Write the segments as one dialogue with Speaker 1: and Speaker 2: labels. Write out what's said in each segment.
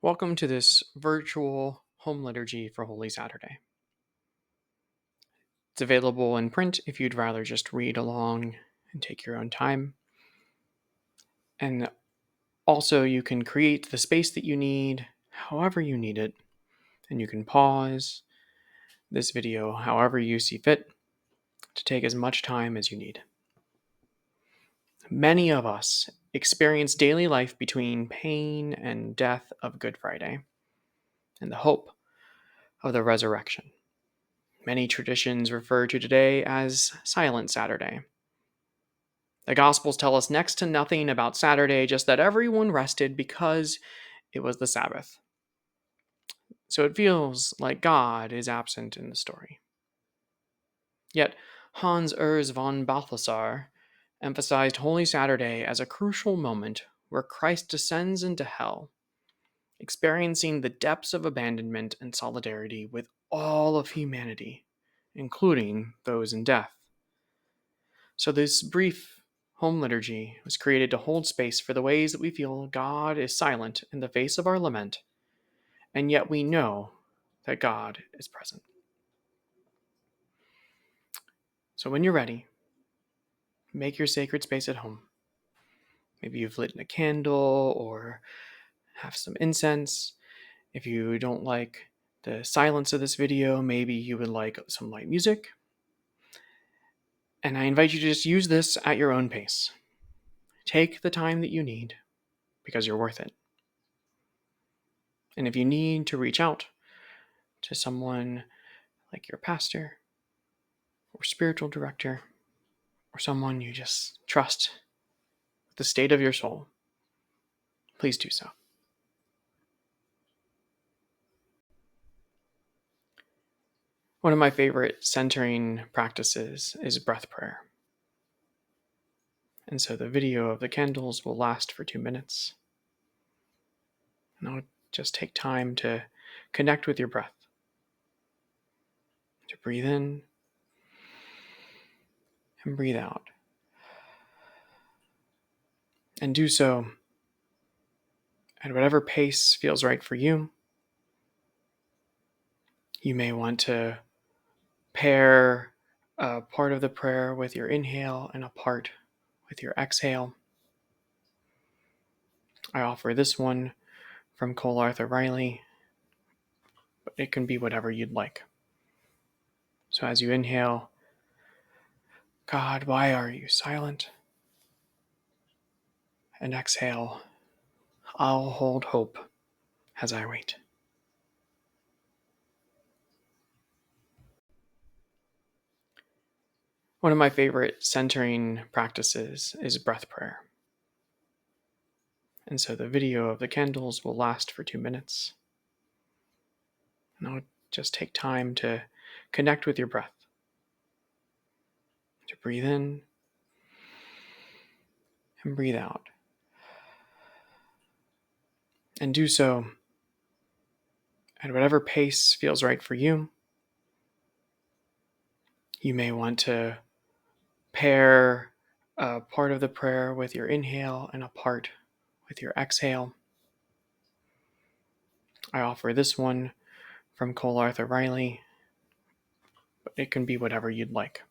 Speaker 1: Welcome to this virtual home liturgy for Holy Saturday. It's available in print if you'd rather just read along and take your own time. And also, you can create the space that you need however you need it, and you can pause this video however you see fit to take as much time as you need. Many of us experience daily life between pain and death of Good Friday and the hope of the resurrection. Many traditions refer to today as Silent Saturday. The Gospels tell us next to nothing about Saturday, just that everyone rested because it was the Sabbath. So it feels like God is absent in the story. Yet Hans Urs von Balthasar emphasized Holy Saturday as a crucial moment where Christ descends into hell, experiencing the depths of abandonment and solidarity with all of humanity, including those in death. So this brief home liturgy was created to hold space for the ways that we feel God is silent in the face of our lament, and yet we know that God is present. So when you're ready, make your sacred space at home. Maybe you've lit a candle or have some incense. If you don't like the silence of this video, maybe you would like some light music. And I invite you to just use this at your own pace. Take the time that you need because you're worth it. And if you need to reach out to someone like your pastor or spiritual director or someone you just trust with the state of your soul, please do so. One of my favorite centering practices is breath prayer. And so the video of the candles will last for 2 minutes. And I'll just take time to connect with your breath, to breathe in and breathe out. And do so at whatever pace feels right for you. You may want to pair a part of the prayer with your inhale and a part with your exhale. I offer this one from Cole Arthur Riley, but it can be whatever you'd like. So as you inhale, God, why are you silent? And exhale, I'll hold hope as I wait. One of my favorite centering practices is breath prayer. And so the video of the candles will last for 2 minutes. And I'll just take time to connect with your breath, to breathe in and breathe out. And do so at whatever pace feels right for you. You may want to pair a part of the prayer with your inhale and a part with your exhale. I offer this one from Cole Arthur Riley, but it can be whatever you'd like.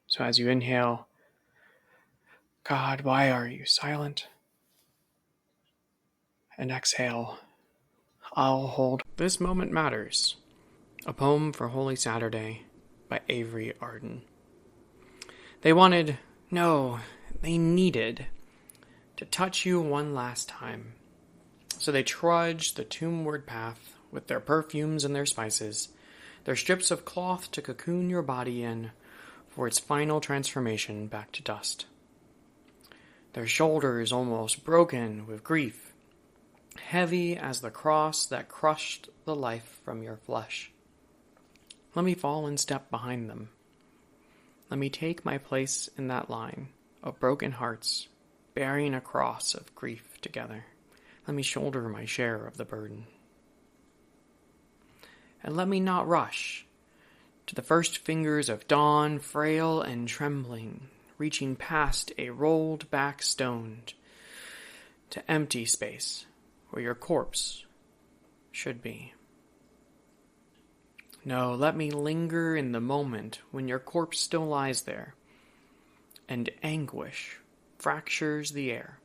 Speaker 1: So as you inhale, God, why are you silent? And exhale, I'll hold. This Moment Matters, a poem for Holy Saturday by Avery Arden. They wanted, no, they needed to touch you one last time. So they trudged the tombward path with their perfumes and their spices, their strips of cloth to cocoon your body in for its final transformation back to dust. Their shoulders almost broken with grief, heavy as the cross that crushed the life from your flesh. Let me fall in step behind them. Let me take my place in that line of broken hearts, bearing a cross of grief together. Let me shoulder my share of the burden. And let me not rush to the first fingers of dawn, frail and trembling, reaching past a rolled back stone to empty space where your corpse should be. No, let me linger in the moment when your corpse still lies there, and anguish fractures the air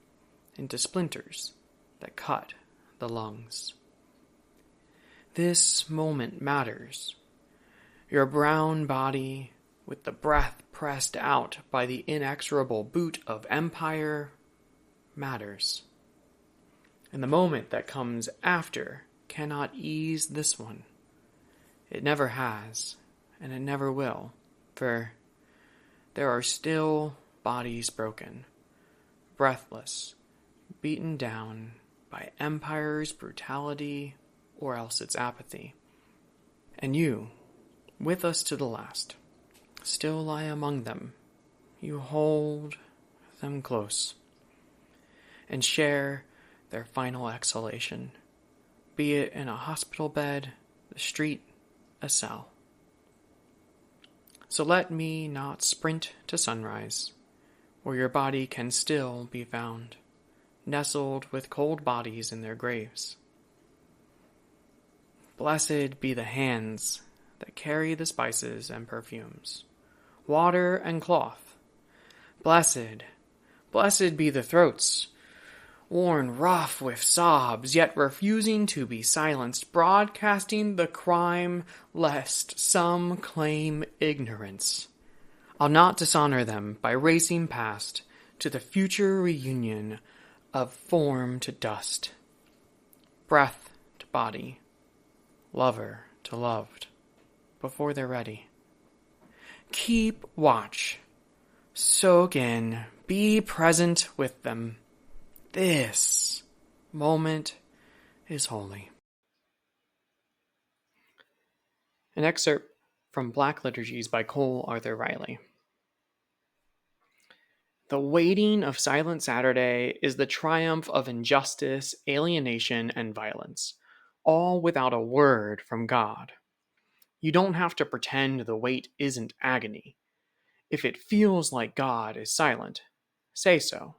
Speaker 1: into splinters that cut the lungs. This moment matters. Your brown body, with the breath pressed out by the inexorable boot of empire, matters. And the moment that comes after cannot ease this one. It never has, and it never will, for there are still bodies broken, breathless, beaten down by empire's brutality or else its apathy. And you, with us to the last, still lie among them. You hold them close and share their final exhalation, be it in a hospital bed, the street, a cell. So let me not sprint to sunrise, where your body can still be found, nestled with cold bodies in their graves. Blessed be the hands that carry the spices and perfumes, water and cloth. Blessed be the throats, worn rough with sobs, yet refusing to be silenced, broadcasting the crime lest some claim ignorance. I'll not dishonor them by racing past to the future reunion of form to dust, breath to body, lover to loved, before they're ready. Keep watch, soak in, be present with them. This moment is holy. An excerpt from Black Liturgies by Cole Arthur Riley. The waiting of Silent Saturday is the triumph of injustice, alienation, and violence, all without a word from God. You don't have to pretend the wait isn't agony. If it feels like God is silent, say so.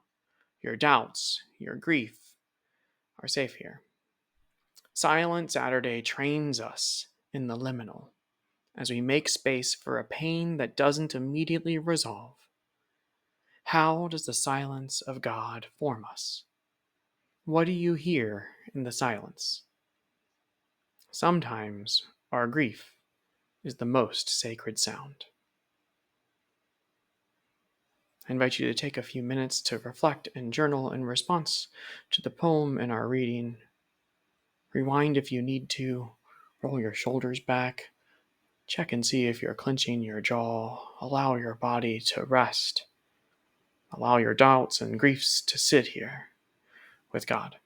Speaker 1: Your doubts, your grief, are safe here. Silent Saturday trains us in the liminal as we make space for a pain that doesn't immediately resolve. How does the silence of God form us? What do you hear in the silence? Sometimes our grief is the most sacred sound. I invite you to take a few minutes to reflect and journal in response to the poem in our reading. Rewind if you need to, roll your shoulders back, check and see if you're clenching your jaw, allow your body to rest, allow your doubts and griefs to sit here with God.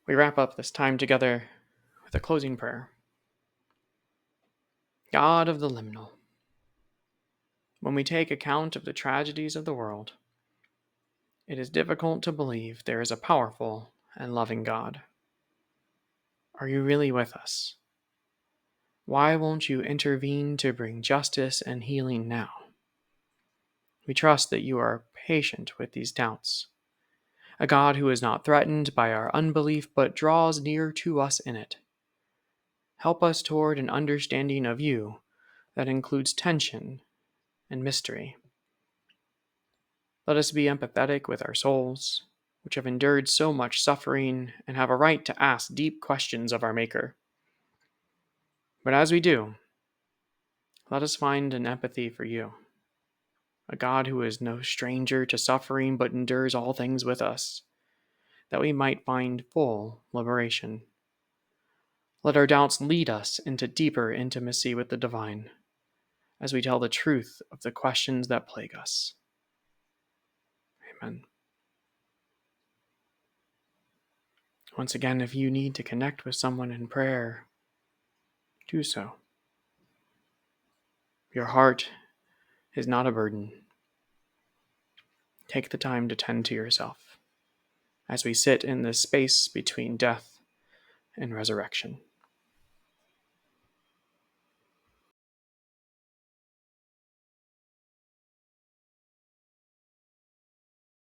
Speaker 1: We wrap up this time together with a closing prayer. God of the liminal, when we take account of the tragedies of the world, it is difficult to believe there is a powerful and loving God. Are you really with us? Why won't you intervene to bring justice and healing now? We trust that you are patient with these doubts, a God who is not threatened by our unbelief but draws near to us in it. Help us toward an understanding of you that includes tension and mystery. Let us be empathetic with our souls, which have endured so much suffering and have a right to ask deep questions of our Maker. But as we do, let us find an empathy for you, a God who is no stranger to suffering but endures all things with us, that we might find full liberation. Let our doubts lead us into deeper intimacy with the divine, as we tell the truth of the questions that plague us. Amen. Once again, if you need to connect with someone in prayer, do so. Your heart is not a burden. Take the time to tend to yourself as we sit in this space between death and resurrection.